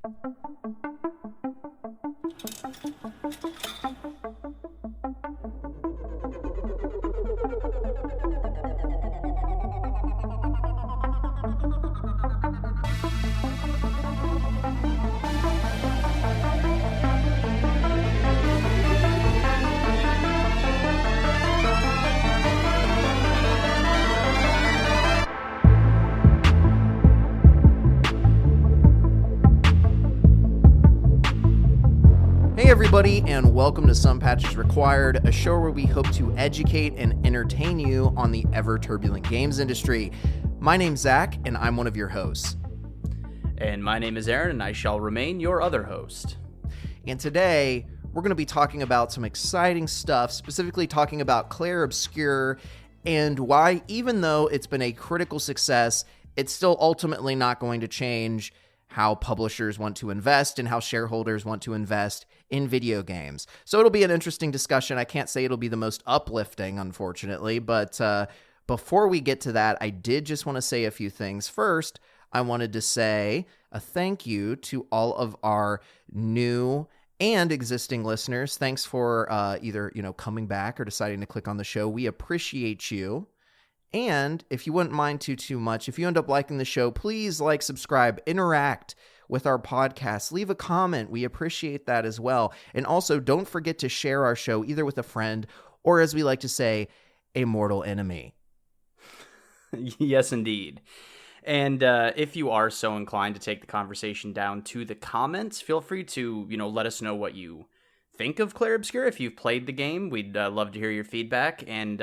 Hey everybody, and welcome to Some Patches Required, a show where we hope to educate and entertain you on the ever-turbulent games industry. My name's Zach, and I'm one of your hosts. And my name is Aaron, and I shall remain your other host. And today, we're going to be talking about some exciting stuff, specifically talking about Clair Obscur, and why, even though it's been a critical success, it's still ultimately not going to change how publishers want to invest and how shareholders want to invest in video games. So it'll be an interesting discussion. I can't say it'll be the most uplifting, unfortunately, but before we get to that, I did just want to say a few things. First, I wanted to say a thank you to all of our new and existing listeners. Thanks for either, coming back or deciding to click on the show. We appreciate you. And if you wouldn't mind too much, if you end up liking the show, please like, subscribe, interact with our podcast, leave a comment. We appreciate that as well. And also, don't forget to share our show either with a friend or, as we like to say, a mortal enemy. Yes, indeed. And if you are so inclined to take the conversation down to the comments, feel free to, let us know what you think of Clair Obscur. If you've played the game, we'd love to hear your feedback. And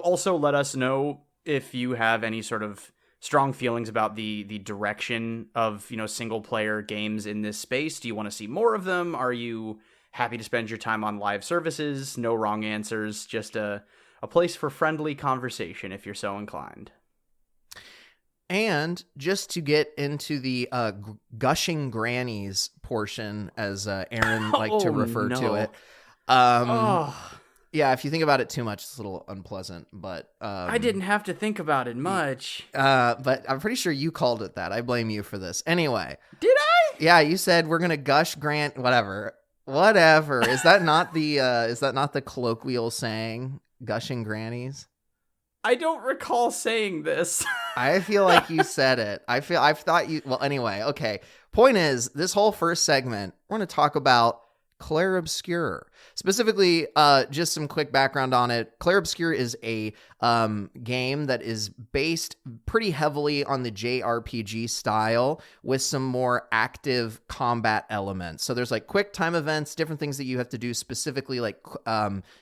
also let us know if you have any sort of strong feelings about the direction of, single player games in this space. Do you want to see more of them? Are you happy to spend your time on live services? No wrong answers, just a place for friendly conversation if you're so inclined. And just to get into the gushing grannies portion, as Aaron liked to refer to it. Yeah, if you think about it too much, it's a little unpleasant, but... I didn't have to think about it much. But I'm pretty sure you called it that. I blame you for this. Anyway. Did I? Yeah, you said we're going to gush grant... Whatever. Is that not the colloquial saying, gushing grannies? I don't recall saying this. I feel like you said it. I've thought you... Well, anyway, okay. Point is, this whole first segment, we're going to talk about Clair Obscur. Specifically, just some quick background on it. Clair Obscur is a game that is based pretty heavily on the JRPG style with some more active combat elements. So there's like quick time events, different things that you have to do, specifically like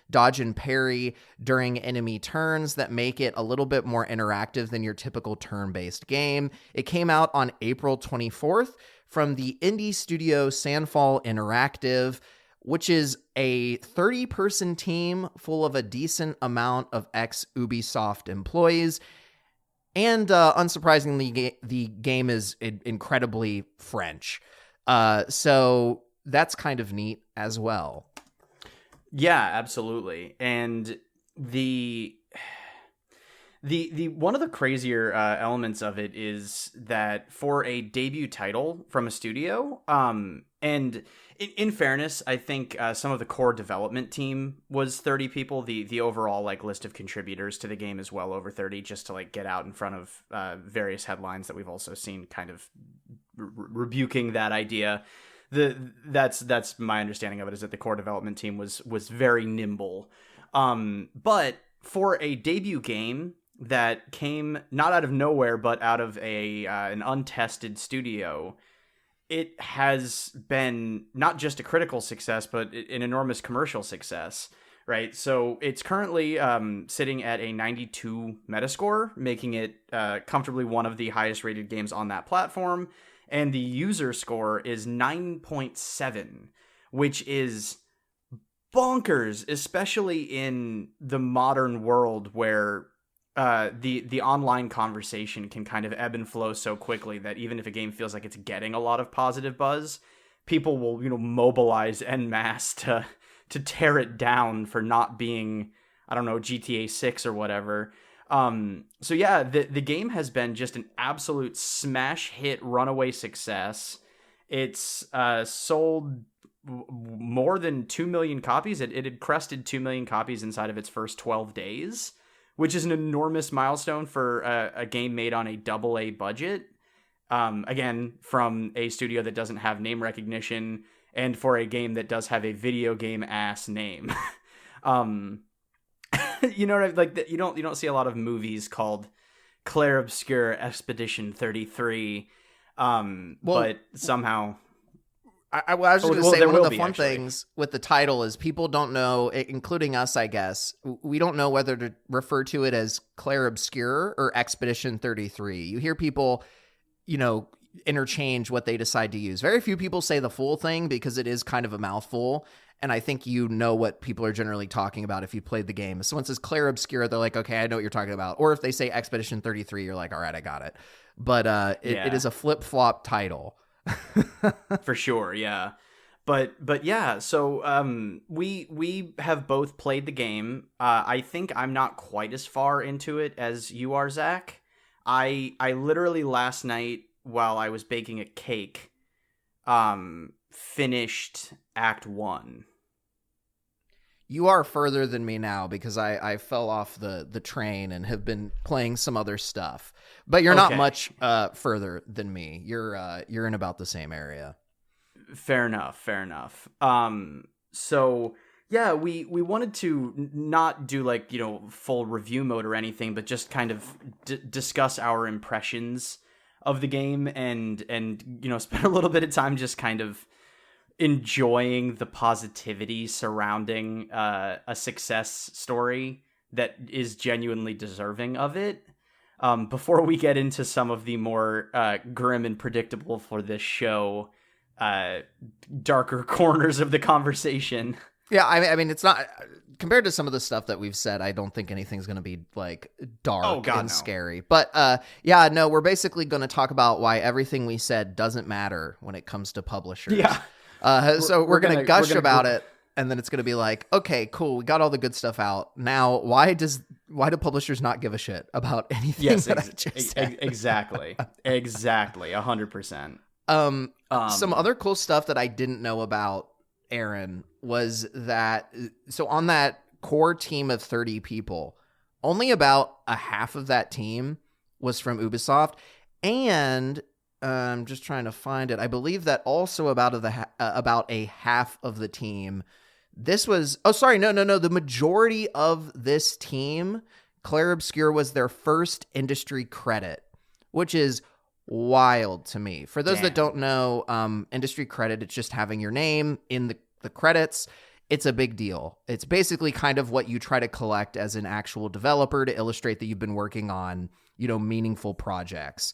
dodge and parry during enemy turns that make it a little bit more interactive than your typical turn-based game. It came out on April 24th. From the indie studio Sandfall Interactive, which is a 30-person team full of a decent amount of ex-Ubisoft employees. And unsurprisingly, the game is incredibly French. So that's kind of neat as well. Yeah, absolutely. And the one of the crazier elements of it is that for a debut title from a studio, and in fairness, I think some of the core development team was 30 people. The overall list of contributors to the game is well over 30, just to get out in front of various headlines that we've also seen kind of rebuking that idea. That's my understanding of it, is that the core development team was very nimble. But for a debut game that came not out of nowhere, but out of an untested studio, it has been not just a critical success, but an enormous commercial success, right? So it's currently sitting at a 92 Metascore, making it comfortably one of the highest rated games on that platform. And the user score is 9.7, which is bonkers, especially in the modern world where the online conversation can kind of ebb and flow so quickly that even if a game feels like it's getting a lot of positive buzz, people will, mobilize en masse to tear it down for not being, GTA 6 or whatever. So yeah, the game has been just an absolute smash hit runaway success. It's sold more than 2 million copies. It had crested 2 million copies inside of its first 12 days, which is an enormous milestone for a game made on a AA budget. Again, from a studio that doesn't have name recognition, and for a game that does have a video game ass name. You know what I mean? Like, you don't see a lot of movies called Clair Obscur Expedition 33. But somehow I was just going to say, one of the fun things with the title is people don't know, including us, I guess, we don't know whether to refer to it as Clair Obscur or Expedition 33. You hear people, interchange what they decide to use. Very few people say the full thing because it is kind of a mouthful. And I think you know what people are generally talking about if you played the game. If someone says Clair Obscur, they're like, okay, I know what you're talking about. Or if they say Expedition 33, you're like, all right, I got it. But it is a flip-flop title. For sure, yeah. But yeah, so we have both played the game. I think I'm not quite as far into it as you are, Zach. I literally last night, while I was baking a cake, finished Act 1. You are further than me now because I fell off the train and have been playing some other stuff. But you're not much further than me. You're in about the same area. Fair enough. So yeah, we wanted to not do like, full review mode or anything, but just kind of discuss our impressions of the game and spend a little bit of time just kind of enjoying the positivity surrounding a success story that is genuinely deserving of it. Before we get into some of the more grim and predictable for this show, darker corners of the conversation. Yeah, I mean, it's not compared to some of the stuff that we've said. I don't think anything's going to be like dark and scary. But we're basically going to talk about why everything we said doesn't matter when it comes to publishers. Yeah. So we're going to gush about it, and then it's going to be like, okay, cool, we got all the good stuff out. Now, why do publishers not give a shit about anything that I just said? Exactly, 100%. Some other cool stuff that I didn't know about, Aaron, was that, so on that core team of 30 people, only about a half of that team was from Ubisoft, and I'm just trying to find it. I believe that also about a half of the team. This was no. The majority of this team, Clair Obscur, was their first industry credit, which is wild to me. For those that don't know, industry credit, it's just having your name in the credits. It's a big deal. It's basically kind of what you try to collect as an actual developer to illustrate that you've been working on, meaningful projects.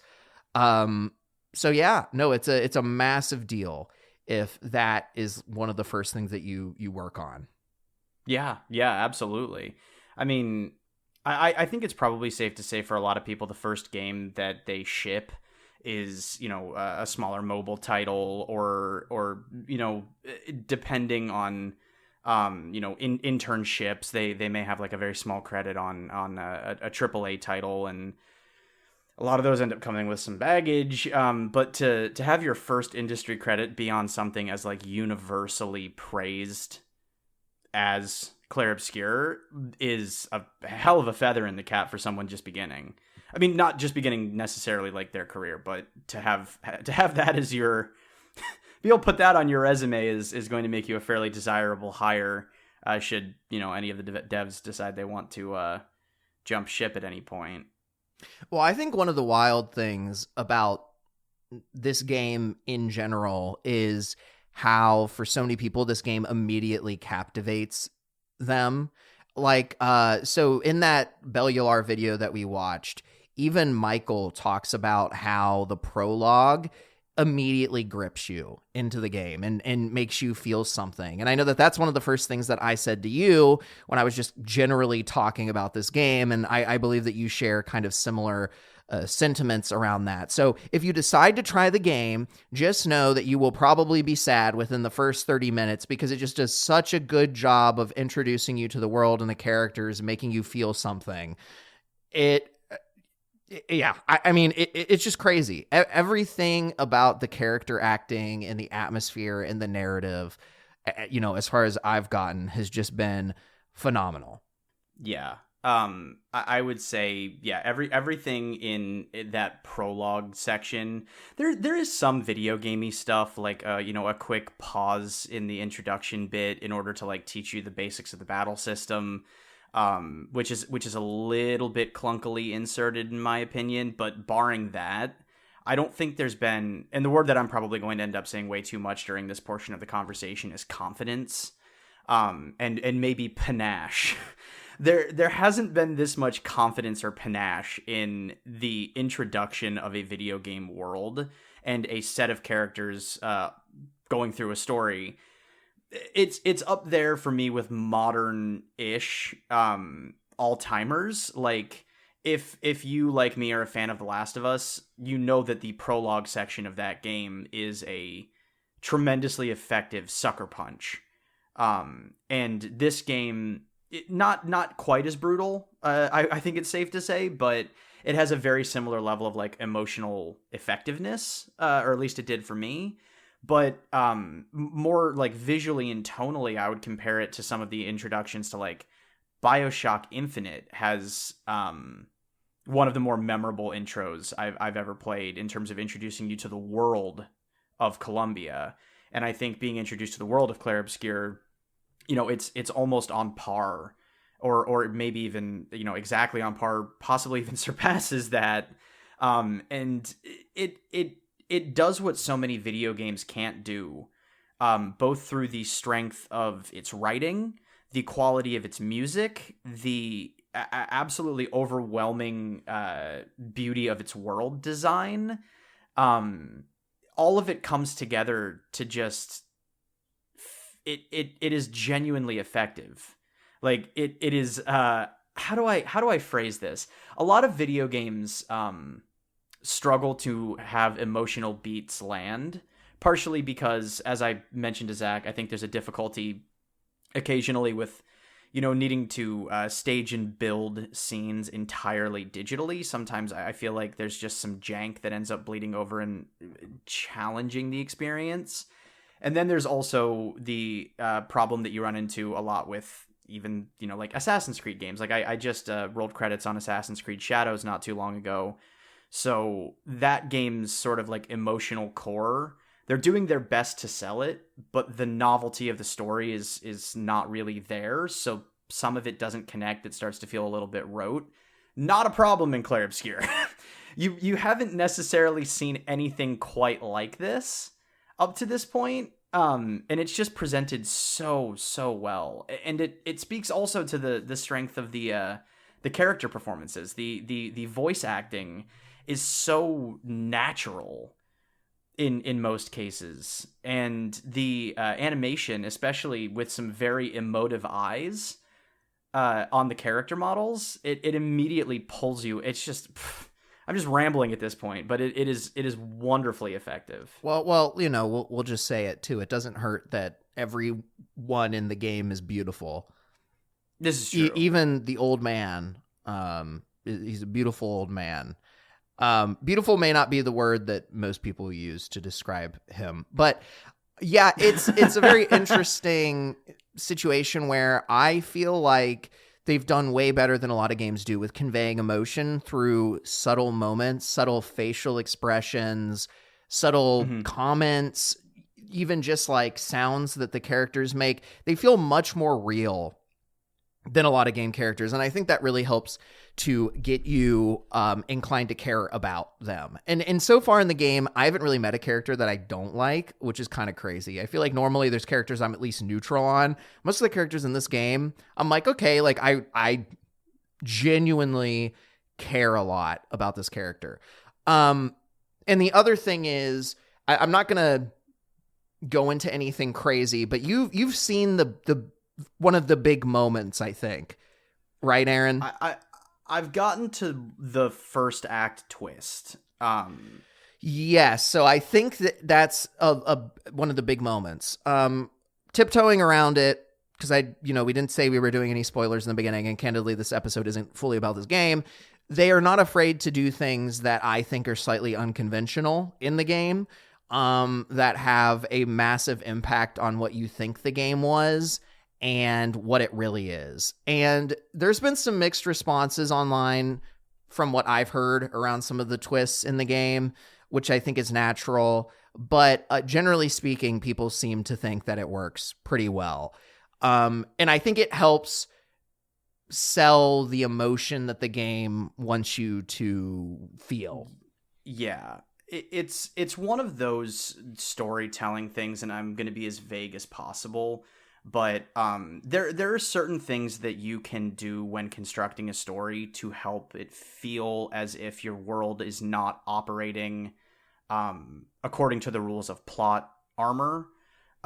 So yeah, no, it's a massive deal if that is one of the first things that you work on. Yeah, absolutely. I mean, I think it's probably safe to say for a lot of people, the first game that they ship is, a smaller mobile title or depending on, internships, they may have like a very small credit on a AAA title, and a lot of those end up coming with some baggage, but to have your first industry credit be on something as like universally praised as Clair Obscur is a hell of a feather in the cap for someone just beginning. I mean, not just beginning necessarily like their career, but to have that as your be able to put that on your resume is going to make you a fairly desirable hire. Should any of the devs decide they want to jump ship at any point. Well, I think one of the wild things about this game in general is how, for so many people, this game immediately captivates them. Like, so in that Bellular video that we watched, even Michael talks about how the prologue immediately grips you into the game and makes you feel something. And I know that that's one of the first things that I said to you when I was just generally talking about this game. And I believe that you share kind of similar sentiments around that. So if you decide to try the game, just know that you will probably be sad within the first 30 minutes because it just does such a good job of introducing you to the world and the characters, making you feel something. Yeah, I mean, it's just crazy. Everything about the character acting and the atmosphere and the narrative, as far as I've gotten, has just been phenomenal. Yeah. I would say, yeah, everything in that prologue section, there is some video gamey stuff, like a quick pause in the introduction bit in order to like teach you the basics of the battle system, which is a little bit clunkily inserted in my opinion, but barring that, I don't think there's been, and the word that I'm probably going to end up saying way too much during this portion of the conversation is confidence, and maybe panache. There hasn't been this much confidence or panache in the introduction of a video game world and a set of characters going through a story. It's up there for me with modern-ish all-timers. Like, if you, like me, are a fan of The Last of Us, you know that the prologue section of that game is a tremendously effective sucker punch. And this game, not quite as brutal, I think it's safe to say, but it has a very similar level of like emotional effectiveness, or at least it did for me. But more like visually and tonally, I would compare it to some of the introductions to like BioShock Infinite has one of the more memorable intros I've ever played in terms of introducing you to the world of Columbia. And I think being introduced to the world of Clair Obscur, it's almost on par, or maybe even, exactly on par, possibly even surpasses that. And it does what so many video games can't do, both through the strength of its writing, the quality of its music, the absolutely overwhelming beauty of its world design. All of it comes together to just it is genuinely effective. Like it is how do I phrase this? A lot of video games struggle to have emotional beats land, partially because, as I mentioned to Zach, I think there's a difficulty occasionally with needing to stage and build scenes entirely digitally. Sometimes I feel like there's just some jank that ends up bleeding over and challenging the experience. And then there's also the problem that you run into a lot with even, like Assassin's Creed games. Like I just rolled credits on Assassin's Creed Shadows not too long ago. So that game's sort of like emotional core, they're doing their best to sell it, but the novelty of the story is not really there. So some of it doesn't connect. It starts to feel a little bit rote. Not a problem in Clair Obscur. You haven't necessarily seen anything quite like this up to this point. And it's just presented so well. And it speaks also to the strength of the character performances. The voice acting is so natural in most cases, and the animation, especially with some very emotive eyes on the character models, it immediately pulls you. It's just I'm just rambling at this point, but it is wonderfully effective. Well, we'll just say it too. It doesn't hurt that everyone in the game is beautiful. This is true. Even the old man, he's a beautiful old man. Beautiful may not be the word that most people use to describe him, but yeah, it's a very interesting situation where I feel like they've done way better than a lot of games do with conveying emotion through subtle moments, subtle facial expressions, subtle comments, even just like sounds that the characters make. They feel much more real than a lot of game characters. And I think that really helps to get you inclined to care about them. And so far in the game, I haven't really met a character that I don't like, which is kind of crazy. I feel like normally there's characters I'm at least neutral on. Most of the characters in this game, I'm like, okay, like I genuinely care a lot about this character. And the other thing is, I'm not going to go into anything crazy, but you've seen the one of the big moments, I think. Right, Aaron? I've gotten to the first act twist. Yes, so I think that's one of the big moments. Tiptoeing around it, because we didn't say we were doing any spoilers in the beginning, and candidly, this episode isn't fully about this game. they are not afraid to do things that I think are slightly unconventional in the game, that have a massive impact on what you think the game was and what it really is. And there's been some mixed responses online from what I've heard around some of the twists in the game, which I think is natural. But generally speaking, people seem to think that it works pretty well. And I think it helps sell the emotion that the game wants you to feel. Yeah. It's one of those storytelling things, and I'm going to be as vague as possible, but there are certain things that you can do when constructing a story to help it feel as if your world is not operating according to the rules of plot armor.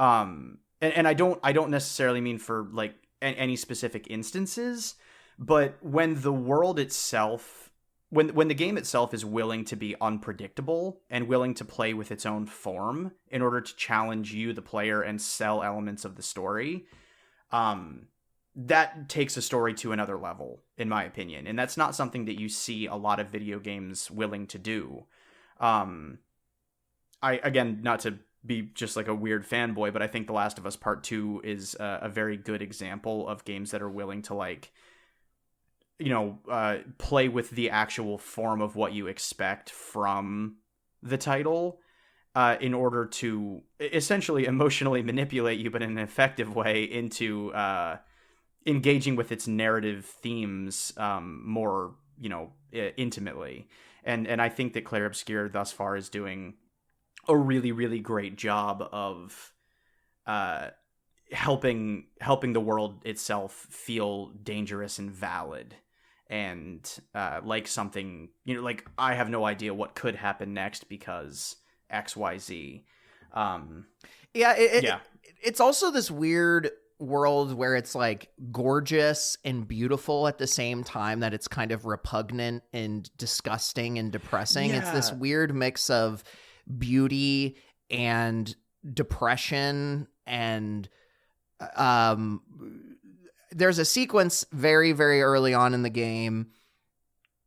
And I don't necessarily mean for like any specific instances, but when the world itself, when the game itself is willing to be unpredictable and willing to play with its own form in order to challenge you, the player, and sell elements of the story, that takes a story to another level, in my opinion. And that's not something that you see a lot of video games willing to do. Again, not to be just like a weird fanboy, but I think The Last of Us Part 2 is a very good example of games that are willing to, like, play with the actual form of what you expect from the title in order to essentially emotionally manipulate you, but in an effective way, into engaging with its narrative themes more, intimately. And I think that Clair Obscur thus far is doing a really, really great job of helping the world itself feel dangerous and valid. And like something, like I have no idea what could happen next because XYZ. It's also this weird world where it's like gorgeous and beautiful at the same time that it's kind of repugnant and disgusting and depressing. Yeah. It's this weird mix of beauty and depression, and there's a sequence very, very early on in the game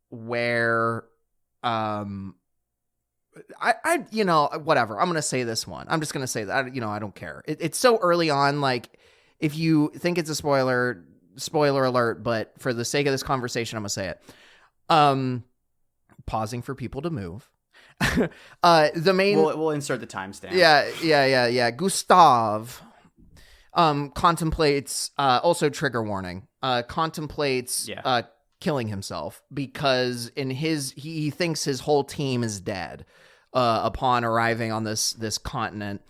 where whatever. I'm going to say this one. I'm just going to say that, I don't care. It's so early on. Like, if you think it's a spoiler alert, but for the sake of this conversation, I'm going to say it. Pausing for people to move. The main, we'll insert the timestamp. Yeah. Gustav contemplates, also trigger warning, contemplates killing himself because he thinks his whole team is dead upon arriving on this continent.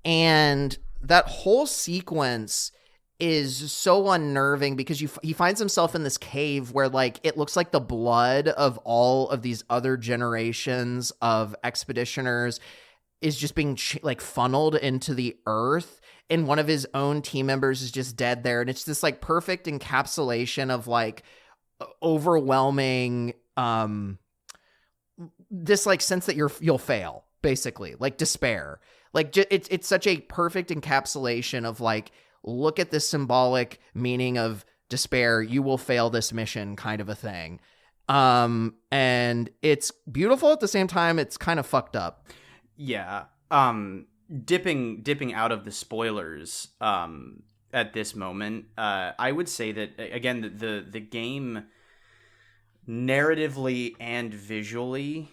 And that whole sequence is so unnerving because he finds himself in this cave where, like, it looks like the blood of all of these other generations of expeditioners is just being funneled into the earth, and one of his own team members is just dead there. And it's this like perfect encapsulation of like overwhelming this like sense that you'll fail, basically, like despair. Like it's such a perfect encapsulation of like, look at this symbolic meaning of despair, you will fail this mission kind of a thing. And it's beautiful at the same time. It's kind of fucked up. Yeah. Dipping out of the spoilers at this moment, I would say that, again, the game narratively and visually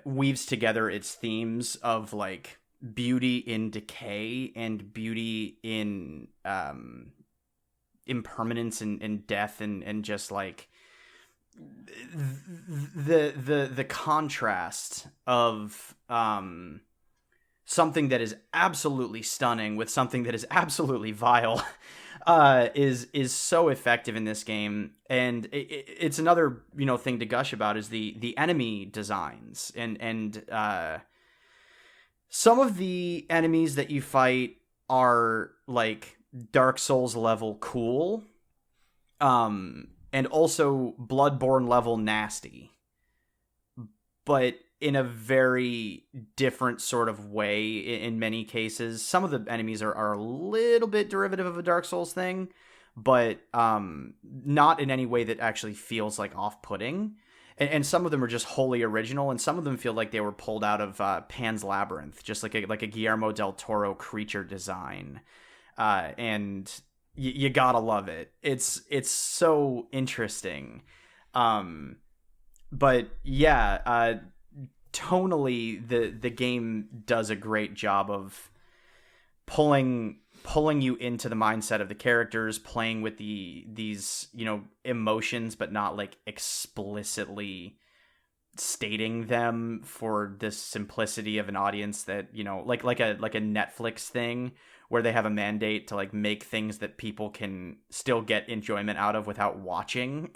weaves together its themes of like beauty in decay and beauty in impermanence and death and just like the contrast of something that is absolutely stunning with something that is absolutely vile is so effective in this game. And it's another thing to gush about is the enemy designs and some of the enemies that you fight are like Dark Souls level cool, and also Bloodborne level nasty, but in a very different sort of way in many cases. Some of the enemies are a little bit derivative of a Dark Souls thing, but not in any way that actually feels like off-putting. And some of them are just wholly original, and some of them feel like they were pulled out of Pan's Labyrinth, just like a Guillermo del Toro creature design. And you gotta love it. It's so interesting. But yeah, tonally, the game does a great job of pulling you into the mindset of the characters, playing with these emotions, but not like explicitly stating them for this simplicity of an audience that like a Netflix thing where they have a mandate to like make things that people can still get enjoyment out of without watching.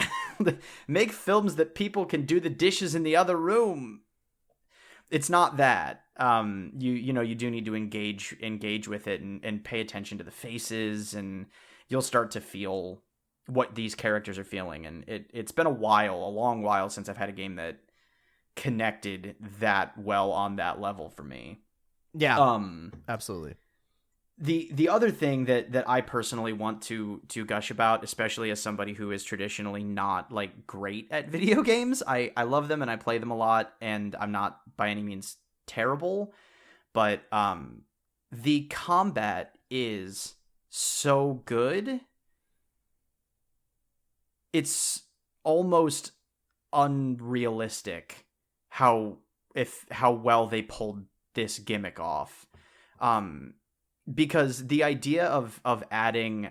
Make films that people can do the dishes in the other room. It's not that. You do need to engage with it and pay attention to the faces, and you'll start to feel what these characters are feeling. And it's been a long while since I've had a game that connected that well on that level for me. Yeah. Absolutely. The other thing that I personally want to gush about, especially as somebody who is traditionally not like great at video games, I love them and I play them a lot, and I'm not by any means terrible, but the combat is so good. It's almost unrealistic how well they pulled this gimmick off. Because the idea of adding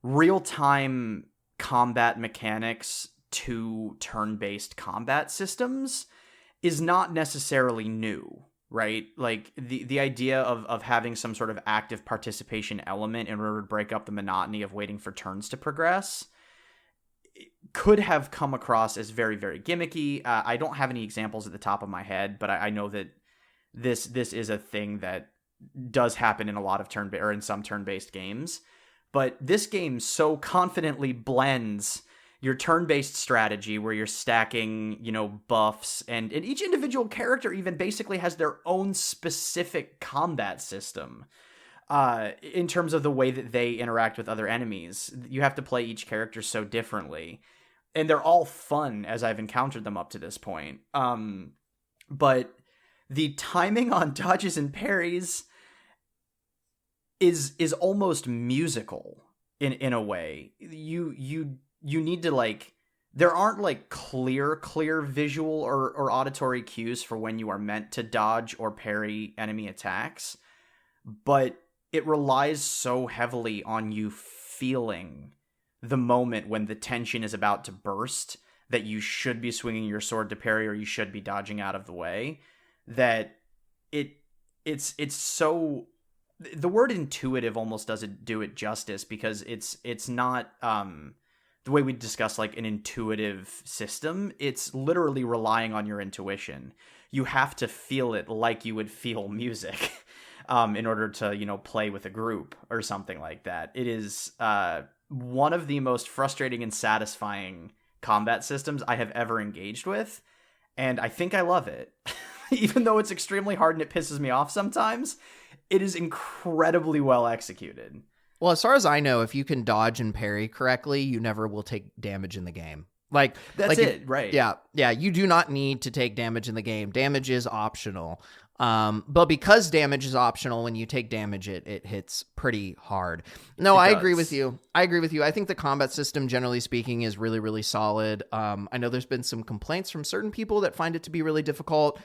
real-time combat mechanics to turn-based combat systems is not necessarily new, right? Like the idea of having some sort of active participation element in order to break up the monotony of waiting for turns to progress could have come across as very, very gimmicky. I don't have any examples at the top of my head, but I know that this is a thing that does happen in a lot of in some turn-based games. But this game so confidently blends your turn-based strategy where you're stacking, buffs, and each individual character even basically has their own specific combat system. In terms of the way that they interact with other enemies. You have to play each character so differently. And they're all fun as I've encountered them up to this point. But the timing on dodges and parries is almost musical in a way. You need to like, there aren't like clear visual or auditory cues for when you are meant to dodge or parry enemy attacks, but it relies so heavily on you feeling the moment when the tension is about to burst that you should be swinging your sword to parry or you should be dodging out of the way, that it's so, the word intuitive almost doesn't do it justice, because it's not the way we discuss like an intuitive system. It's literally relying on your intuition. You have to feel it like you would feel music. In order to, play with a group or something like that. It is one of the most frustrating and satisfying combat systems I have ever engaged with, and I think I love it. Even though it's extremely hard and it pisses me off sometimes, it is incredibly well executed. Well, as far as I know, if you can dodge and parry correctly, you never will take damage in the game. Like that's it, right? Yeah. You do not need to take damage in the game. Damage is optional. But because damage is optional, when you take damage, it hits pretty hard. No, I agree with you. I think the combat system, generally speaking, is really, really solid. I know there's been some complaints from certain people that find it to be really difficult.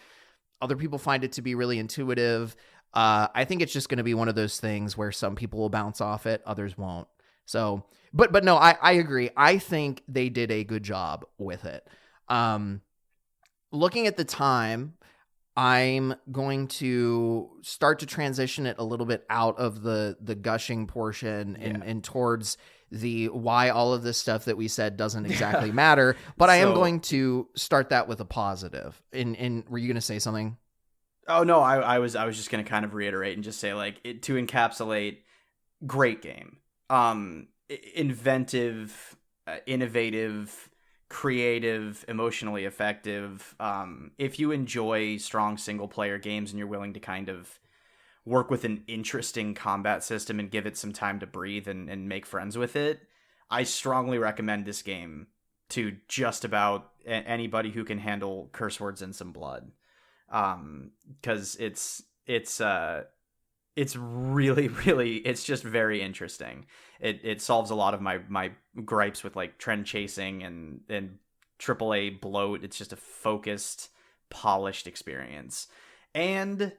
Other people find it to be really intuitive. I think it's just going to be one of those things where some people will bounce off it, others won't. So, but no, I agree. I think they did a good job with it. Looking at the time, I'm going to start to transition it a little bit out of the gushing portion and towards the why all of this stuff that we said doesn't exactly matter. But I am going to start that with a positive. And were you going to say something? Oh no, I was just going to kind of reiterate and just say like to encapsulate, great game, inventive, innovative, creative, emotionally effective. If you enjoy strong single player games and you're willing to kind of work with an interesting combat system and give it some time to breathe and make friends with it, I strongly recommend this game to just about anybody who can handle curse words and some blood. 'Cause it's really, really, it's just very interesting. It solves a lot of my gripes with like trend chasing and AAA bloat. It's just a focused, polished experience. And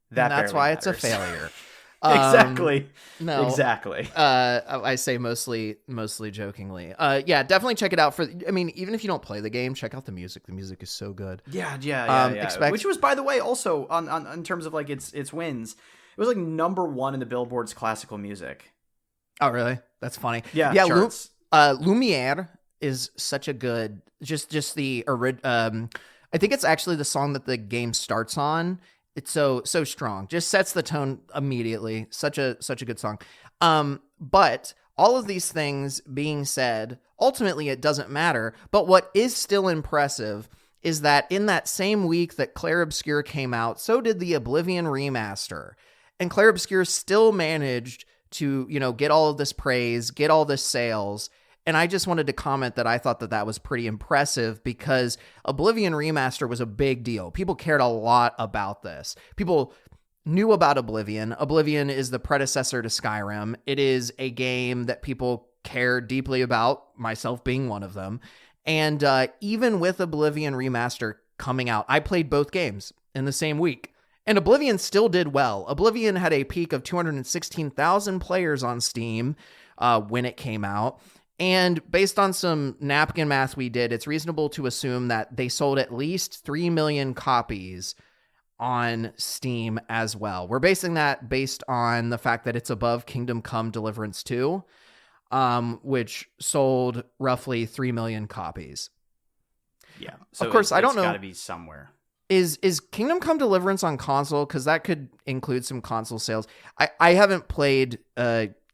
that's why matters. It's a failure. Exactly. No, exactly. I say mostly jokingly. Yeah, definitely check it out. I mean, even if you don't play the game, check out the music. The music is so good. Yeah. Which was, by the way, also on in terms of like its wins, it was like #1 in the Billboard's classical music. Oh, really? That's funny. Yeah. Charts. Lumiere is such a good. Just the I think it's actually the song that the game starts on. It's so strong. Just sets the tone immediately. Such a good song. But all of these things being said, ultimately it doesn't matter. But what is still impressive is that in that same week that Clair Obscur came out, so did the Oblivion remaster. And Clair Obscur still managed to, get all of this praise, get all this sales. And I just wanted to comment that I thought that was pretty impressive because Oblivion Remaster was a big deal. People cared a lot about this. People knew about Oblivion. Oblivion is the predecessor to Skyrim. It is a game that people care deeply about, myself being one of them. And even with Oblivion Remaster coming out, I played both games in the same week. And Oblivion still did well. Oblivion had a peak of 216,000 players on Steam when it came out. And based on some napkin math we did, it's reasonable to assume that they sold at least 3 million copies on Steam as well. We're basing that based on the fact that it's above Kingdom Come Deliverance 2, which sold roughly 3 million copies. Yeah. So of course, I don't know. It's got to be somewhere. Is Kingdom Come Deliverance on console? Because that could include some console sales. I haven't played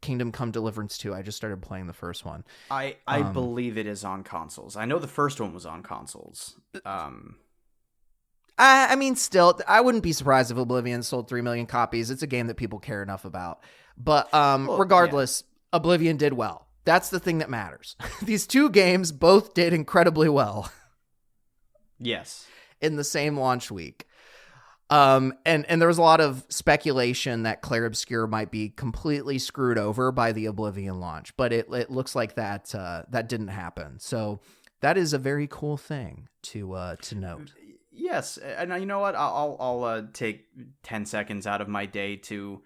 Kingdom Come Deliverance 2. I just started playing the first one. I believe it is on consoles. I know the first one was on consoles. I mean, still, I wouldn't be surprised if Oblivion sold 3 million copies. It's a game that people care enough about. But regardless, yeah. Oblivion did well. That's the thing that matters. These two games both did incredibly well. Yes. In the same launch week. And there was a lot of speculation that Clair Obscur might be completely screwed over by the Oblivion launch, but it looks like that didn't happen. So that is a very cool thing to note. Yes, and you know what? I'll take 10 seconds out of my day to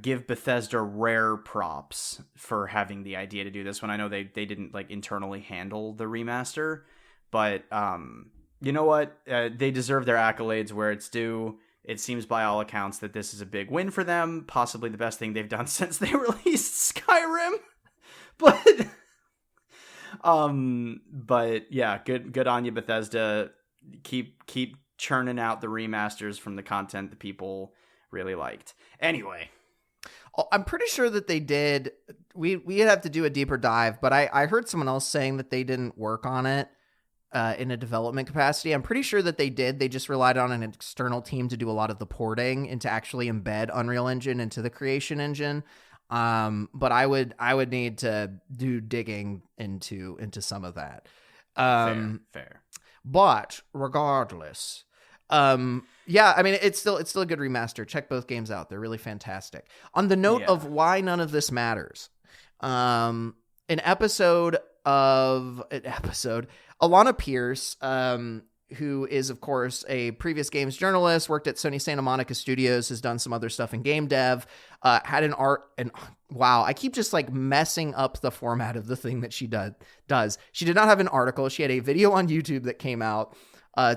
give Bethesda rare props for having the idea to do this when I know they didn't like internally handle the remaster, but you know what? They deserve their accolades where it's due. It seems by all accounts that this is a big win for them, possibly the best thing they've done since they released Skyrim. But yeah, good on you, Bethesda. Keep churning out the remasters from the content that people really liked. Anyway, I'm pretty sure that they did. We'd have to do a deeper dive, but I heard someone else saying that they didn't work on it in a development capacity. I'm pretty sure that they did. They just relied on an external team to do a lot of the porting and to actually embed Unreal Engine into the creation engine. But I would need to do digging into some of that. Fair. But regardless, yeah, I mean, it's still a good remaster. Check both games out. They're really fantastic. On the note of why none of this matters, Alana Pierce, who is, of course, a previous games journalist, worked at Sony Santa Monica Studios, has done some other stuff in game dev, had an wow, I keep just like messing up the format of the thing that she does. She did not have an article. She had a video on YouTube that came out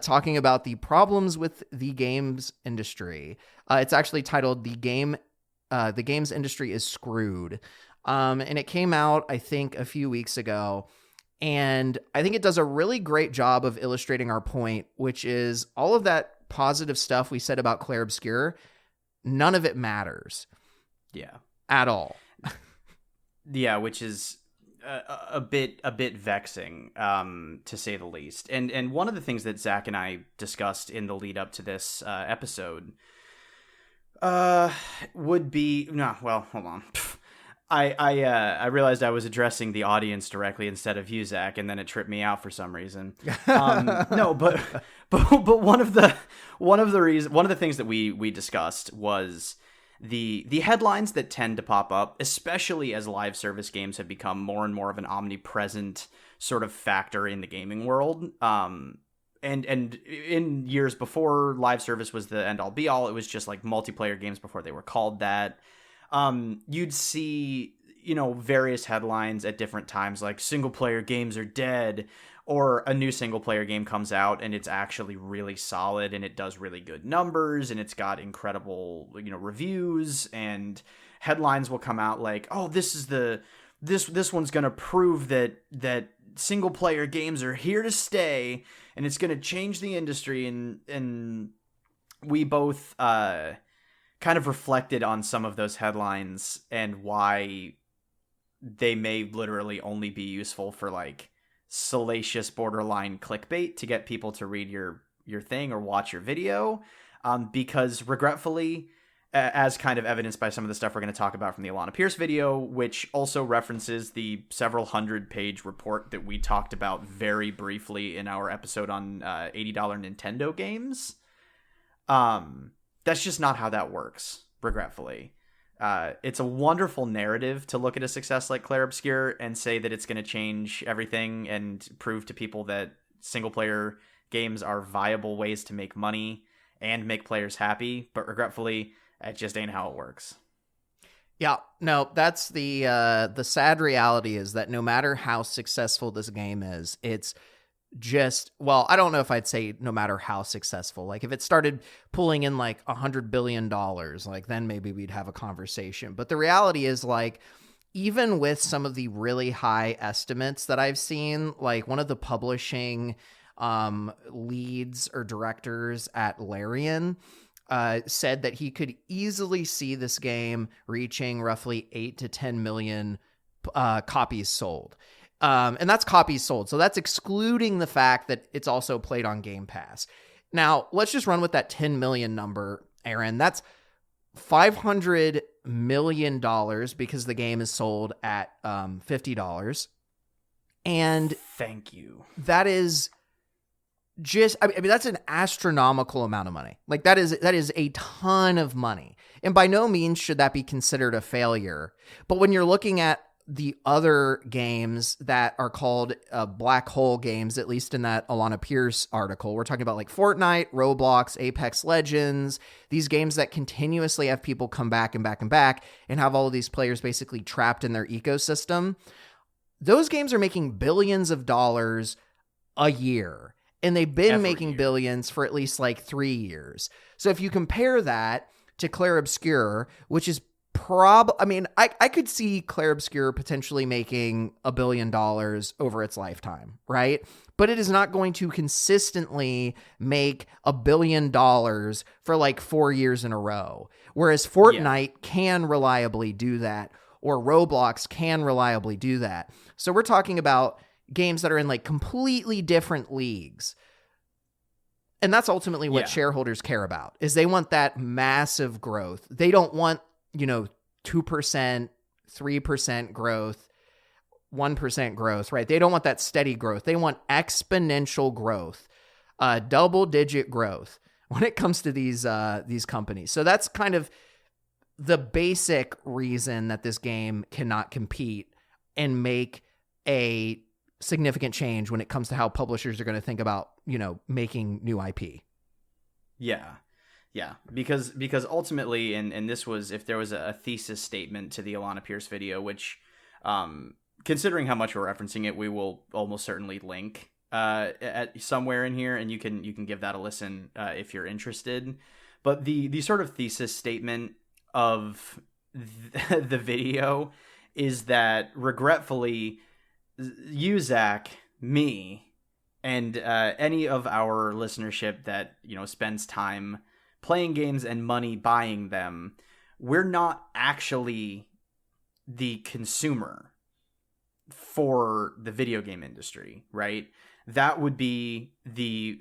talking about the problems with the games industry. It's actually titled The Games Industry is Screwed. And it came out, I think, a few weeks ago. And I think it does a really great job of illustrating our point, which is all of that positive stuff we said about Clair Obscur, none of it matters. Yeah. At all. Yeah, which is a bit vexing, to say the least. And one of the things that Zach and I discussed in the lead up to this episode Would be no. Well, hold on. I realized I was addressing the audience directly instead of you, Zach, and then it tripped me out for some reason. No, but one of the things that we discussed was the headlines that tend to pop up, especially as live service games have become more and more of an omnipresent sort of factor in the gaming world. And in years before live service was the end all be all, it was just like multiplayer games before they were called that. You'd see, various headlines at different times, like single player games are dead, or a new single player game comes out and it's actually really solid and it does really good numbers and it's got incredible, reviews, and headlines will come out like, oh, this one's going to prove that single player games are here to stay and it's going to change the industry. And we both, kind of reflected on some of those headlines and why they may literally only be useful for like salacious borderline clickbait to get people to read your thing or watch your video. Because regretfully, as kind of evidenced by some of the stuff we're going to talk about from the Alana Pierce video, which also references the several 100-page report that we talked about very briefly in our episode on $80 Nintendo games. That's just not how that works, regretfully. It's a wonderful narrative to look at a success like Clair Obscur and say that it's going to change everything and prove to people that single-player games are viable ways to make money and make players happy. But regretfully, that just ain't how it works. Yeah, no, that's the sad reality is that no matter how successful this game is, it's just, well, I don't know if I'd say no matter how successful. Like if it started pulling in like $100 billion, like then maybe we'd have a conversation. But the reality is like, even with some of the really high estimates that I've seen, like one of the publishing leads or directors at Larian said that he could easily see this game reaching roughly 8 to 10 million copies sold. And that's copies sold. So that's excluding the fact that it's also played on Game Pass. Now, let's just run with that 10 million number, Aaron. That's $500 million because the game is sold at $50. And thank you. That is just, I mean, that's an astronomical amount of money. Like that is a ton of money. And by no means should that be considered a failure. But when you're looking at the other games that are called black hole games, at least in that Alana Pierce article, we're talking about like Fortnite, Roblox, Apex Legends, these games that continuously have people come back and back and back and have all of these players basically trapped in their ecosystem. Those games are making billions of dollars a year, and they've been making billions for at least like 3 years. So if you compare that to Clair Obscur, which is I could see Clair Obscur potentially making $1 billion over its lifetime, right? But it is not going to consistently make $1 billion for like 4 years in a row. Whereas Fortnite can reliably do that, or Roblox can reliably do that. So we're talking about games that are in like completely different leagues. And that's ultimately what shareholders care about, is they want that massive growth. They don't want 2%, 3% growth, 1% growth, right? They don't want that steady growth. They want exponential growth, double-digit growth when it comes to these companies. So that's kind of the basic reason that this game cannot compete and make a significant change when it comes to how publishers are going to think about, making new IP. Yeah. Yeah, because ultimately, and this was, if there was a thesis statement to the Alana Pierce video, which, considering how much we're referencing it, we will almost certainly link at somewhere in here, and you can give that a listen if you're interested. But the sort of thesis statement of the video is that, regretfully, you, Zach, me, and any of our listenership that spends time playing games and money buying them, we're not actually the consumer for the video game industry, right? That would be the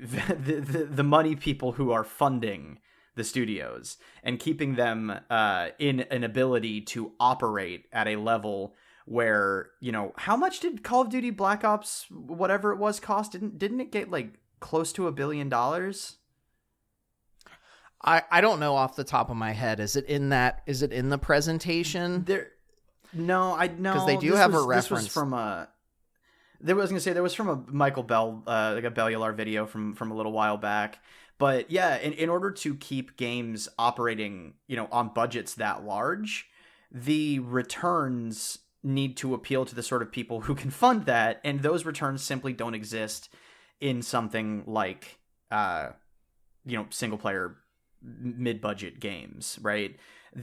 money people who are funding the studios and keeping them in an ability to operate at a level where, you know, how much did Call of Duty Black Ops, whatever it was, cost? Didn't it get like close to $1 billion? I don't know off the top of my head. Is it in the presentation? No, I know, because they do have a reference. This was from there was from a Michael Bell, like a Bellular video from a little while back. But yeah, in order to keep games operating, you know, on budgets that large, the returns need to appeal to the sort of people who can fund that, and those returns simply don't exist in something like, you know, single player mid-budget games, right? I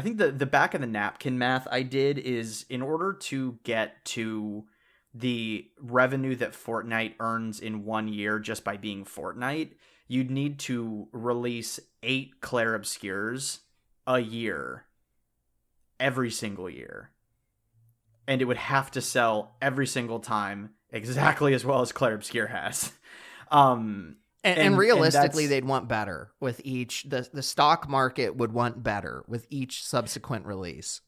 think the back of the napkin math I did is, in order to get to the revenue that Fortnite earns in 1 year just by being Fortnite, you'd need to release 8 Clair Obscurs a year, every single year. And it would have to sell every single time exactly as well as Clair Obscur has. And realistically, they'd want better with each. The stock market would want better with each subsequent release.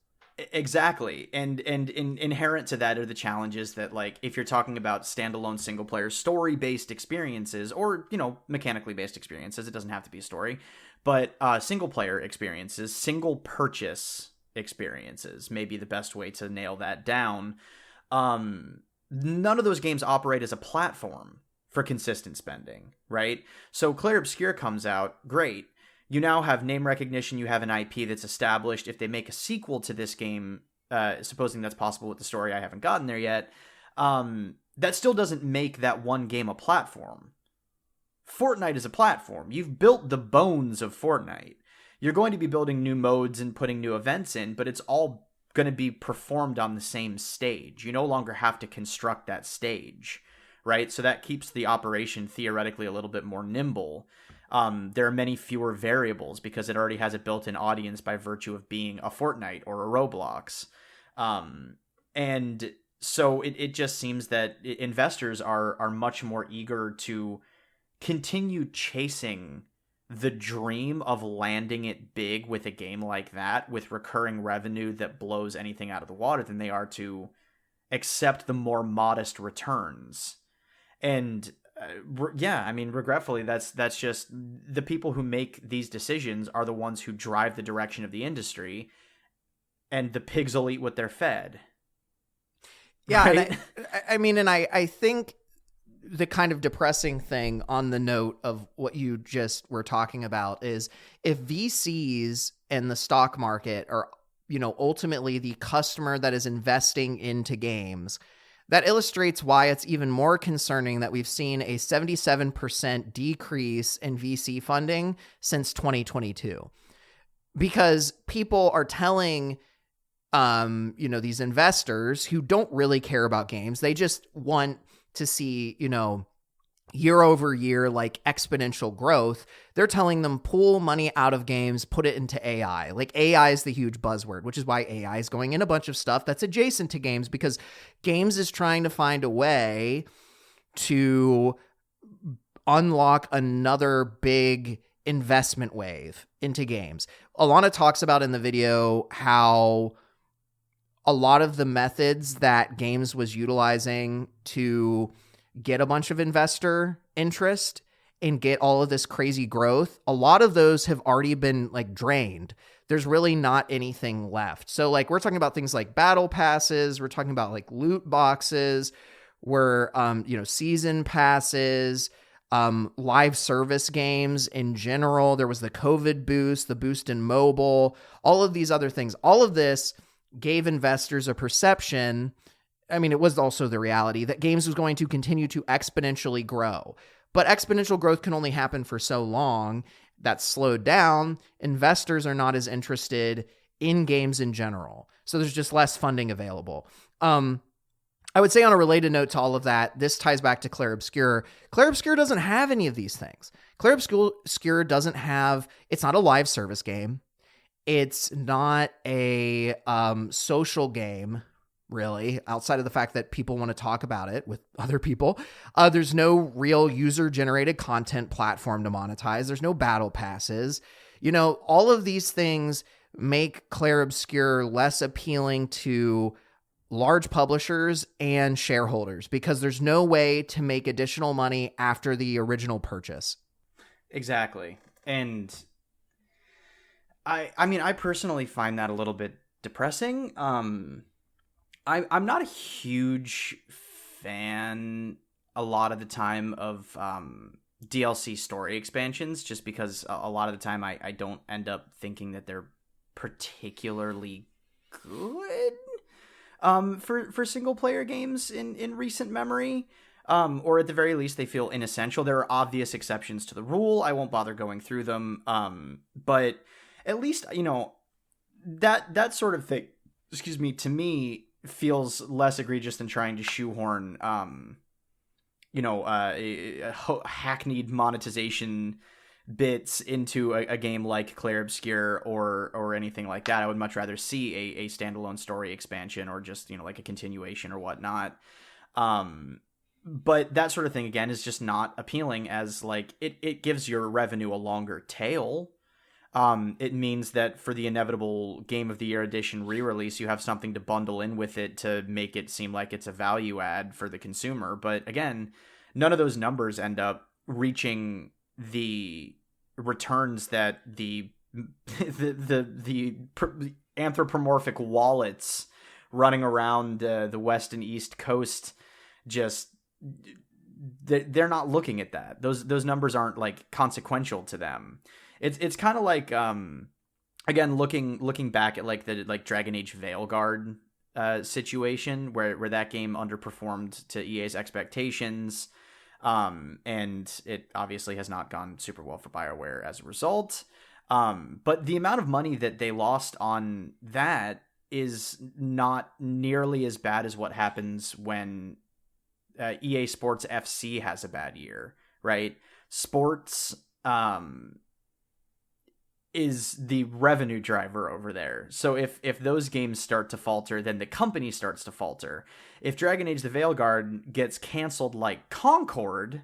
Exactly. And inherent to that are the challenges that, like, if you're talking about standalone single player story based experiences, or, you know, mechanically based experiences, it doesn't have to be a story, but single player experiences, single purchase experiences may be the best way to nail that down. None of those games operate as a platform for consistent spending, right? So Clair Obscur comes out, great. You now have name recognition, you have an IP that's established. If they make a sequel to this game, supposing that's possible with the story, I haven't gotten there yet, that still doesn't make that one game a platform. Fortnite is a platform. You've built the bones of Fortnite. You're going to be building new modes and putting new events in, but it's all going to be performed on the same stage. You no longer have to construct that stage, right? So that keeps the operation theoretically a little bit more nimble. There are many fewer variables because it already has a built-in audience by virtue of being a Fortnite or a Roblox. And so it just seems that investors are much more eager to continue chasing the dream of landing it big with a game like that, with recurring revenue that blows anything out of the water, than they are to accept the more modest returns. And yeah, I mean, regretfully, that's just the people who make these decisions are the ones who drive the direction of the industry, and the pigs will eat what they're fed. Yeah, right? and I think the kind of depressing thing on the note of what you just were talking about is, if VCs and the stock market are, you know, ultimately the customer that is investing into games, that illustrates why it's even more concerning that we've seen a 77% decrease in VC funding since 2022. Because people are telling, you know, these investors who don't really care about games, they just want to see, you know, year over year, like exponential growth. They're telling them pull money out of games, put it into AI. Like, AI is the huge buzzword, which is why AI is going in a bunch of stuff that's adjacent to games, because games is trying to find a way to unlock another big investment wave into games. Alana talks about in the video how a lot of the methods that games was utilizing to get a bunch of investor interest and get all of this crazy growth, a lot of those have already been like drained. There's really not anything left. So like, we're talking about things like battle passes. We're talking about like loot boxes, where, you know, season passes, live service games in general. There was the COVID boost, the boost in mobile, all of these other things. All of this gave investors a perception, I mean, it was also the reality, that games was going to continue to exponentially grow. But exponential growth can only happen for so long. That's slowed down. Investors are not as interested in games in general. So there's just less funding available. I would say, on a related note to all of that, this ties back to Clair Obscur. Clair Obscur doesn't have any of these things. Clair Obscur doesn't have, it's not a live service game. It's not a social game, really, outside of the fact that people want to talk about it with other people. There's no real user-generated content platform to monetize. There's no battle passes. All of these things make Clair Obscur less appealing to large publishers and shareholders because there's no way to make additional money after the original purchase. Exactly. And I personally find that a little bit depressing. I'm not a huge fan a lot of the time of DLC story expansions, just because a lot of the time I don't end up thinking that they're particularly good for single player games in recent memory. Or at the very least, they feel inessential. There are obvious exceptions to the rule. I won't bother going through them. But at least, that sort of thing, to me, feels less egregious than trying to shoehorn, hackneyed monetization bits into a game like Clair Obscur or anything like that. I would much rather see a standalone story expansion or just, like a continuation or whatnot. But that sort of thing, again, is just not appealing, as like it gives your revenue a longer tail. It means that for the inevitable Game of the Year edition re-release, you have something to bundle in with it to make it seem like it's a value add for the consumer. But again, none of those numbers end up reaching the returns that the anthropomorphic wallets running around the West and East Coast just... they're not looking at that. Those numbers aren't like consequential to them. It's kind of like again looking back at like the Dragon Age Veilguard situation where that game underperformed to EA's expectations, and it obviously has not gone super well for BioWare as a result. But the amount of money that they lost on that is not nearly as bad as what happens when EA Sports FC has a bad year, right? Sports is the revenue driver over there. So if those games start to falter, then the company starts to falter. If Dragon Age the Veilguard gets canceled like Concord,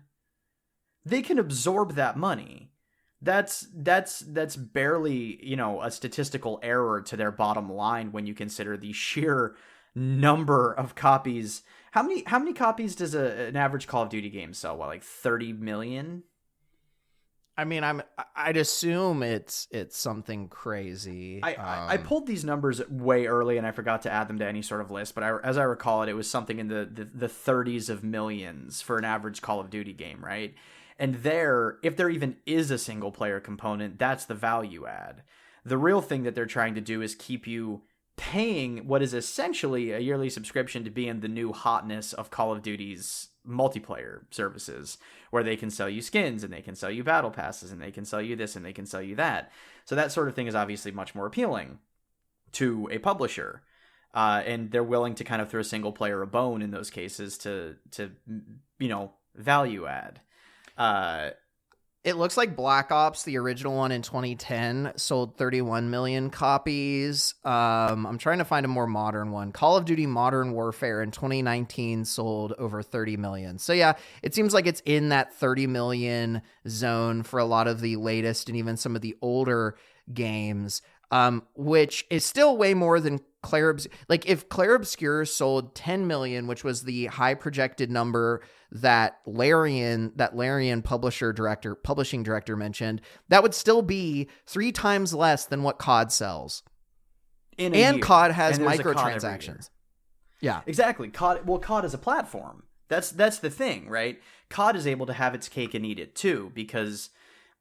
they can absorb that money. That's barely, a statistical error to their bottom line when you consider the sheer number of copies. How many copies does an average Call of Duty game sell? What, like 30 million? I mean, I'd assume it's something crazy. I pulled these numbers way early and I forgot to add them to any sort of list, but as I recall it was something in the 30s of millions for an average Call of Duty game, right? And if there even is a single player component, that's the value add. The real thing that they're trying to do is keep you paying what is essentially a yearly subscription to be in the new hotness of Call of Duty's multiplayer services, where they can sell you skins and they can sell you battle passes and they can sell you this and they can sell you that. So that sort of thing is obviously much more appealing to a publisher. And they're willing to kind of throw single player a bone in those cases to value add. It looks like Black Ops, the original one in 2010, sold 31 million copies. I'm trying to find a more modern one. Call of Duty Modern Warfare in 2019 sold over 30 million. So yeah, it seems like it's in that 30 million zone for a lot of the latest and even some of the older games, which is still way more than Clair Obscur. Like if Clair Obscur sold 10 million, which was the high projected number that Larian publishing director mentioned, that would still be 3 times less than what COD sells. And COD has microtransactions. Yeah, exactly. COD is a platform. That's the thing, right? COD is able to have its cake and eat it too, because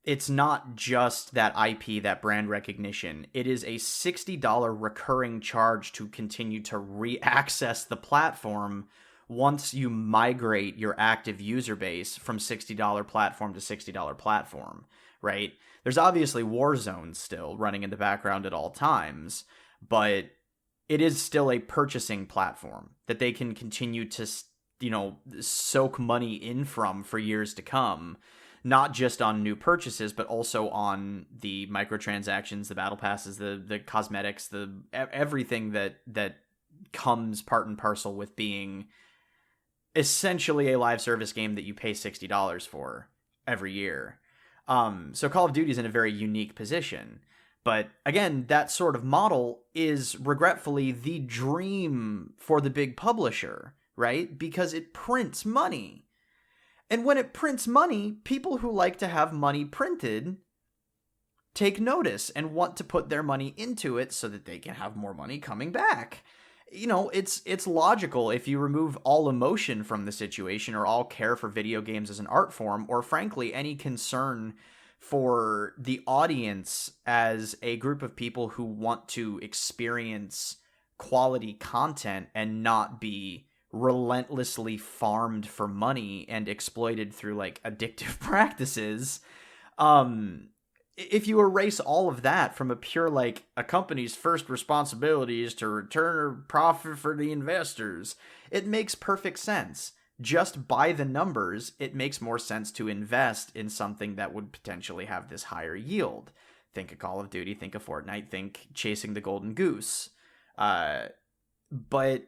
it's not just that IP, that brand recognition. It is a $60 recurring charge to continue to re-access the platform once you migrate your active user base from $60 platform to $60 platform, right? There's obviously Warzone still running in the background at all times, but it is still a purchasing platform that they can continue to, soak money in from for years to come. Not just on new purchases, but also on the microtransactions, the battle passes, the cosmetics, everything that comes part and parcel with being essentially a live service game that you pay $60 for every year. So Call of Duty is in a very unique position. But again, that sort of model is regretfully the dream for the big publisher, right? Because it prints money. And when it prints money, people who like to have money printed take notice and want to put their money into it so that they can have more money coming back. You know, it's logical if you remove all emotion from the situation, or all care for video games as an art form, or frankly, any concern for the audience as a group of people who want to experience quality content and not be relentlessly farmed for money and exploited through like addictive practices. If you erase all of that from a pure, like, a company's first responsibility is to return a profit for the investors, it makes perfect sense. Just by the numbers, it makes more sense to invest in something that would potentially have this higher yield. Think of Call of Duty, think of Fortnite, think chasing the golden goose. But,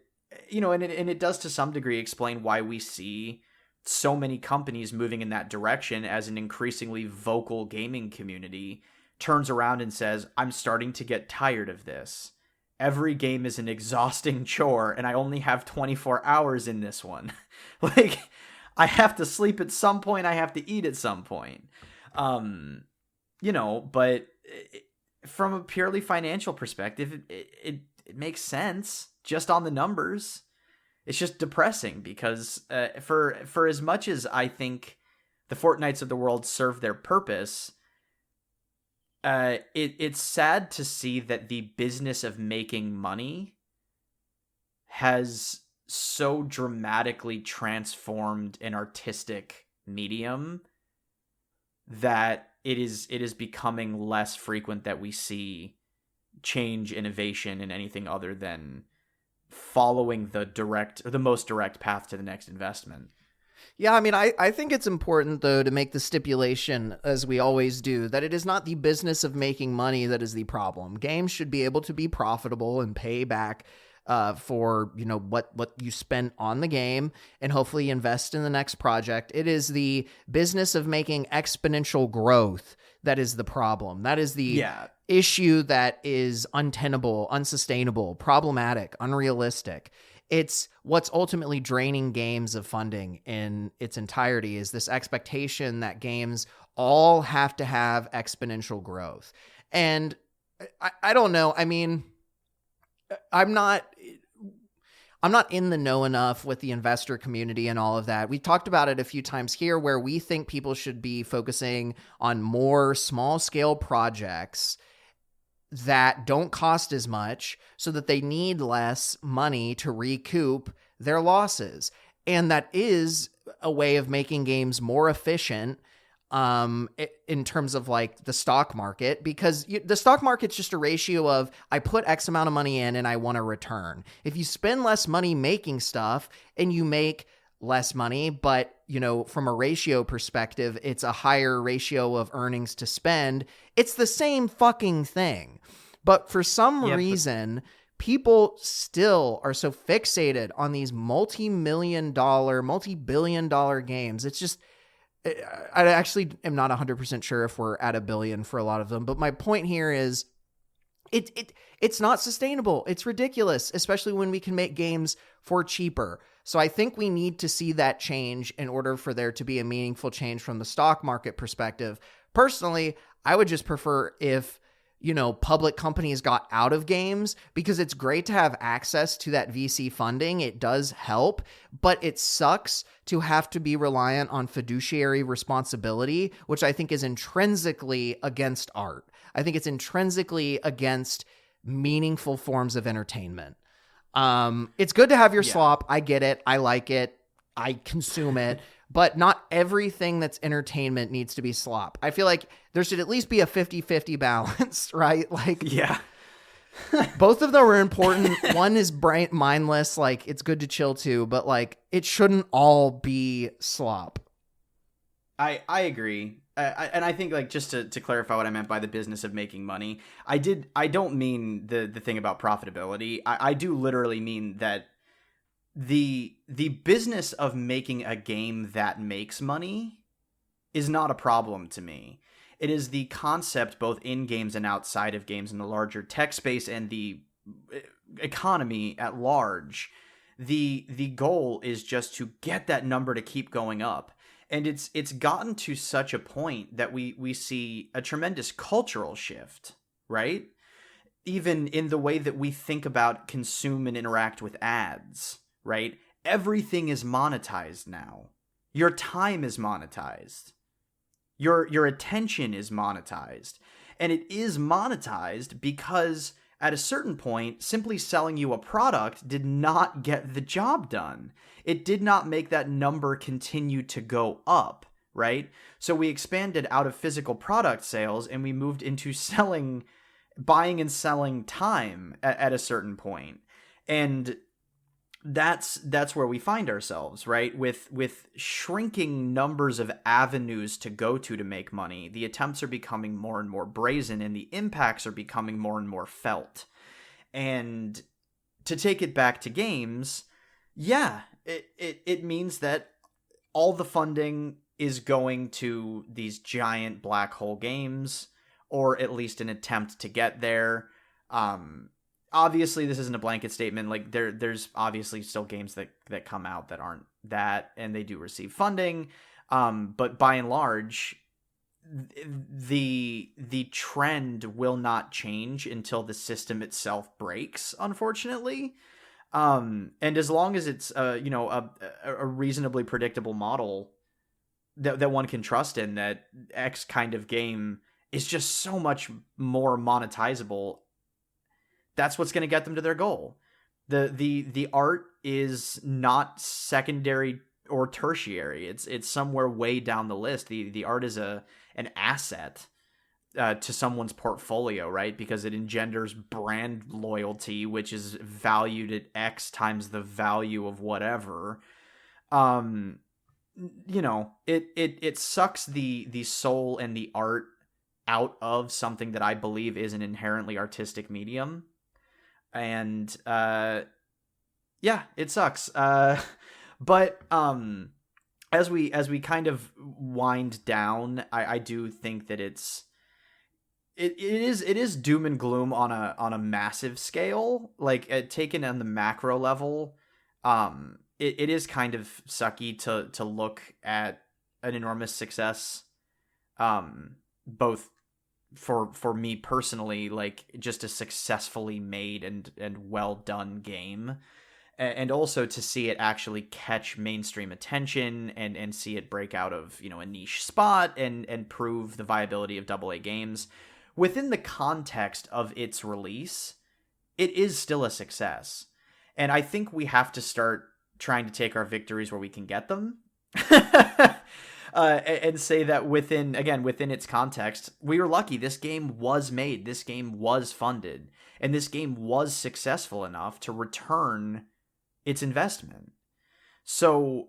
you know, and it does to some degree explain why we see so many companies moving in that direction, as an increasingly vocal gaming community turns around and says, I'm starting to get tired of this. Every game is an exhausting chore, and I only have 24 hours in this one. Like, I have to sleep at some point, I have to eat at some point. You know, but from a purely financial perspective, it makes sense just on the numbers. It's just depressing because for as much as I think the Fortnites of the world serve their purpose, it's sad to see that the business of making money has so dramatically transformed an artistic medium that it is becoming less frequent that we see change, innovation in anything other than following the most direct path to the next investment. Yeah, I mean, I think it's important, though, to make the stipulation, as we always do, that it is not the business of making money that is the problem. Games should be able to be profitable and pay back for, you know, what you spent on the game, and hopefully invest in the next project. It is the business of making exponential growth that is the problem. That is the issue that is untenable, unsustainable, problematic, unrealistic. It's what's ultimately draining games of funding in its entirety, is this expectation that games all have to have exponential growth. And I don't know. I mean, I'm not in the know enough with the investor community and all of that. We talked about it a few times here, where we think people should be focusing on more small scale projects that don't cost as much, so that they need less money to recoup their losses. And that is a way of making games more efficient in terms of like the stock market, because the stock market's just a ratio of I put X amount of money in and I want a return. If you spend less money making stuff and you make less money, but, you know, from a ratio perspective, it's a higher ratio of earnings to spend, it's the same fucking thing. But for some reason, people still are so fixated on these multi-billion dollar games. It's just, I actually am not 100% sure if we're at $1 billion for a lot of them. But my point here is it's not sustainable. It's ridiculous, especially when we can make games for cheaper. So I think we need to see that change in order for there to be a meaningful change from the stock market perspective. Personally, I would just prefer if, you know, public companies got out of games, because it's great to have access to that VC funding. It does help, but it sucks to have to be reliant on fiduciary responsibility, which I think is intrinsically against art. I think it's intrinsically against meaningful forms of entertainment. It's good to have your slop. I get it. I like it. I consume it. But not everything that's entertainment needs to be slop. I feel like there should at least be a 50-50 balance, right? Like, both of them are important. One is mindless, like it's good to chill to, but like it shouldn't all be slop. I agree. and I think, like, just to clarify what I meant by the business of making money, I don't mean the thing about profitability. I do literally mean that the business of making a game that makes money is not a problem to me. It is the concept, both in games and outside of games, in the larger tech space and the economy at large. The goal is just to get that number to keep going up. And it's gotten to such a point that we see a tremendous cultural shift, right? Even in the way that we think about, consume, and interact with ads, right? Everything is monetized now. Your time is monetized. Your attention is monetized. And it is monetized because at a certain point, simply selling you a product did not get the job done. It did not make that number continue to go up, right? So we expanded out of physical product sales and we moved into buying and selling time at a certain point. And that's where we find ourselves, right? With shrinking numbers of avenues to go to make money, the attempts are becoming more and more brazen, and the impacts are becoming more and more felt. And to take it back to games, yeah, it means that all the funding is going to these giant black hole games, or at least an attempt to get there. Obviously, this isn't a blanket statement. Like, there's obviously still games that come out that aren't that, and they do receive funding. But by and large, the trend will not change until the system itself breaks, unfortunately. And as long as it's a reasonably predictable model that one can trust in, that X kind of game is just so much more monetizable, that's what's going to get them to their goal. The art is not secondary or tertiary. It's somewhere way down the list. The art is an asset to someone's portfolio, right? Because it engenders brand loyalty, which is valued at X times the value of whatever. It sucks the soul and the art out of something that I believe is an inherently artistic medium. And it sucks. But as we kind of wind down, I do think that it is doom and gloom on a massive scale. Like, taken on the macro level, it is kind of sucky to look at an enormous success, both for me personally, like just a successfully made and well done game, and also to see it actually catch mainstream attention and see it break out of a niche spot and prove the viability of AA games within the context of its release. It is still a success, and I think we have to start trying to take our victories where we can get them. And say that within its context, we were lucky. This game was made, this game was funded, and this game was successful enough to return its investment. So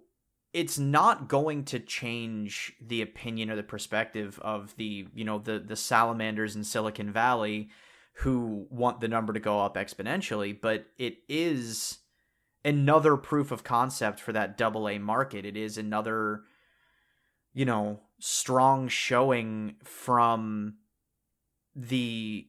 it's not going to change the opinion or the perspective of the salamanders in Silicon Valley who want the number to go up exponentially, but it is another proof of concept for that AA market. It is another strong showing from the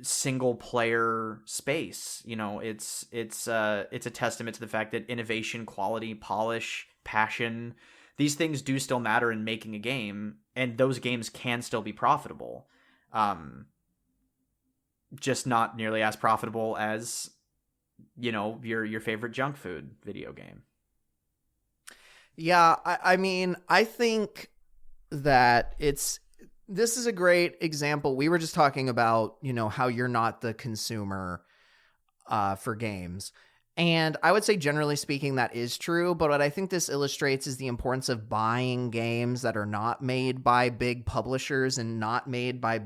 single player space. It's a testament to the fact that innovation, quality, polish, passion, these things do still matter in making a game, and those games can still be profitable. Just not nearly as profitable as your favorite junk food video game. Yeah, I mean, I think that this is a great example. We were just talking about, how you're not the consumer for games. And I would say, generally speaking, that is true. But what I think this illustrates is the importance of buying games that are not made by big publishers and not made by,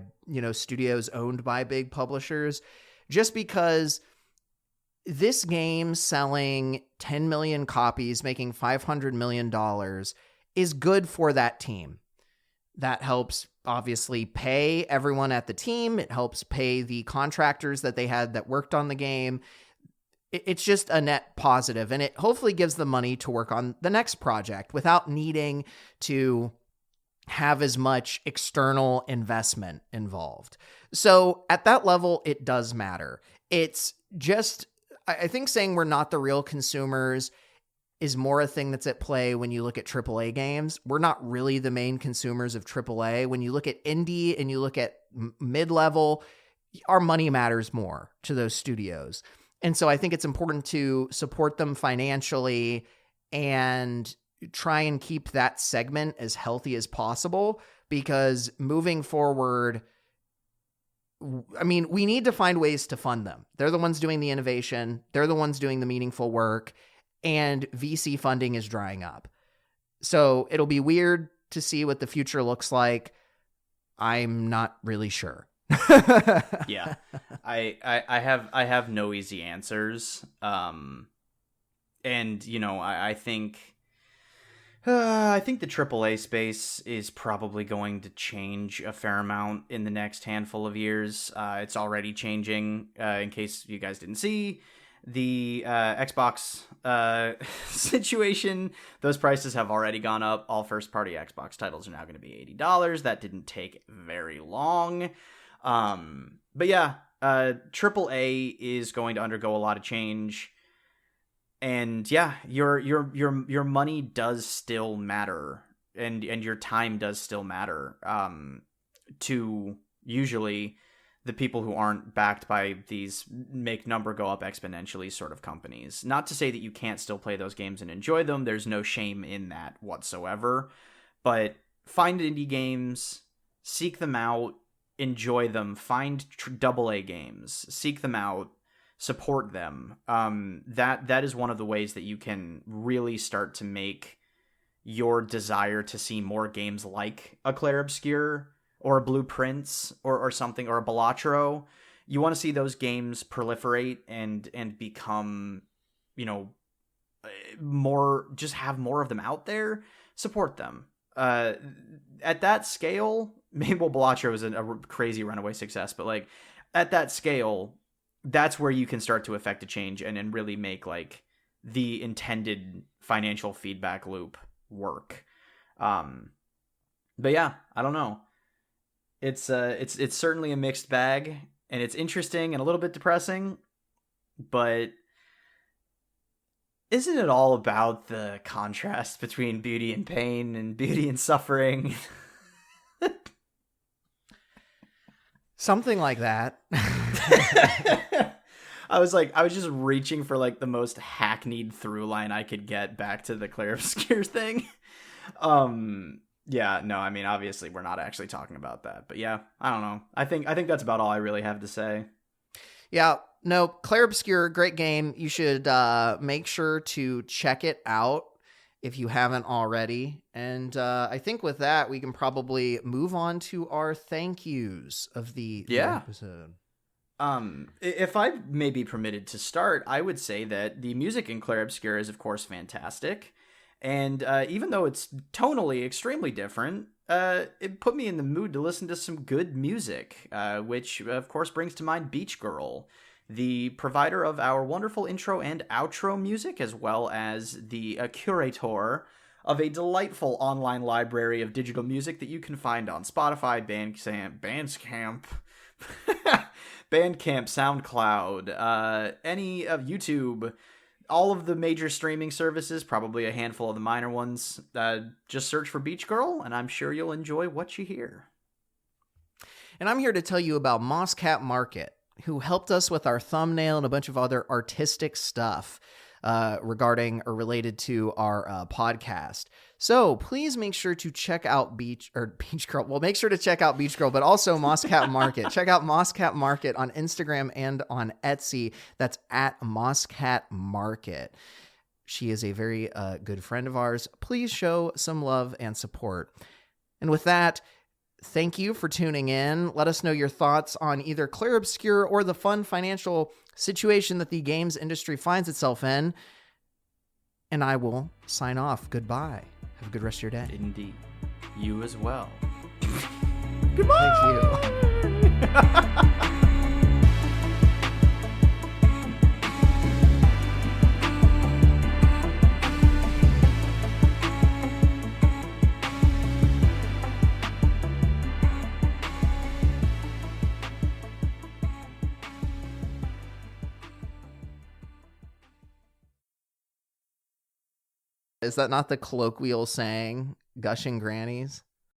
studios owned by big publishers. Just because this game selling 10 million copies, making $500 million is good for that team. That helps obviously pay everyone at the team. It helps pay the contractors that they had that worked on the game. It's just a net positive, and it hopefully gives them money to work on the next project without needing to have as much external investment involved. So at that level, it does matter. It's just, I think saying we're not the real consumers is more a thing that's at play when you look at AAA games. We're not really the main consumers of AAA. When you look at indie and you look at mid-level, our money matters more to those studios. And so I think it's important to support them financially and try and keep that segment as healthy as possible, because moving forward, I mean, we need to find ways to fund them. They're the ones doing the innovation. They're the ones doing the meaningful work. And VC funding is drying up. So it'll be weird to see what the future looks like. I'm not really sure. Yeah, I have no easy answers. And I think the AAA space is probably going to change a fair amount in the next handful of years. It's already changing. In case you guys didn't see the Xbox situation, those prices have already gone up. All first-party Xbox titles are now going to be $80. That didn't take very long. But yeah, AAA is going to undergo a lot of change. And yeah, your money does still matter, and your time does still matter to usually the people who aren't backed by these make number go up exponentially sort of companies. Not to say that you can't still play those games and enjoy them. There's no shame in that whatsoever. But find indie games, seek them out, enjoy them. Find AA games, seek them out, support them. That is one of the ways that you can really start to make your desire to see more games like a Clair Obscur or a Blueprints or something, or a Balatro. You want to see those games proliferate and become, more, just have more of them out there. Support them. At that scale, maybe Balatro was a crazy runaway success, but like at that scale, that's where you can start to affect a change and really make like the intended financial feedback loop work. But yeah, I don't know. It's certainly a mixed bag, and it's interesting and a little bit depressing, but isn't it all about the contrast between beauty and pain and beauty and suffering? Something like that. I was just reaching for like the most hackneyed through line I could get back to the Clair Obscur thing. Yeah, no, I mean, obviously we're not actually talking about that, but yeah, I don't know. I think that's about all I really have to say. Yeah, no, Clair Obscur, great game. You should make sure to check it out if you haven't already. And I think with that, we can probably move on to our thank yous of the episode. If I may be permitted to start, I would say that the music in Clair Obscur is, of course, fantastic. And even though it's tonally extremely different, it put me in the mood to listen to some good music, which, of course, brings to mind Beach Girl, the provider of our wonderful intro and outro music, as well as the curator of a delightful online library of digital music that you can find on Spotify, Bandcamp, SoundCloud, any of YouTube, all of the major streaming services, probably a handful of the minor ones. Just search for Beach Girl, and I'm sure you'll enjoy what you hear. And I'm here to tell you about Mosscat Market, who helped us with our thumbnail and a bunch of other artistic stuff regarding or related to our podcast. So please make sure to check out Beach Girl. Well, make sure to check out Beach Girl, but also Mosscat Market. Check out Mosscat Market on Instagram and on Etsy. That's at Mosscat Market. She is a very good friend of ours. Please show some love and support. And with that, thank you for tuning in. Let us know your thoughts on either Clair Obscur or the fun financial situation that the games industry finds itself in. And I will sign off. Goodbye. Have a good rest of your day. Indeed. You as well. Goodbye. Thank you. Is that not the colloquial saying, gushing grannies?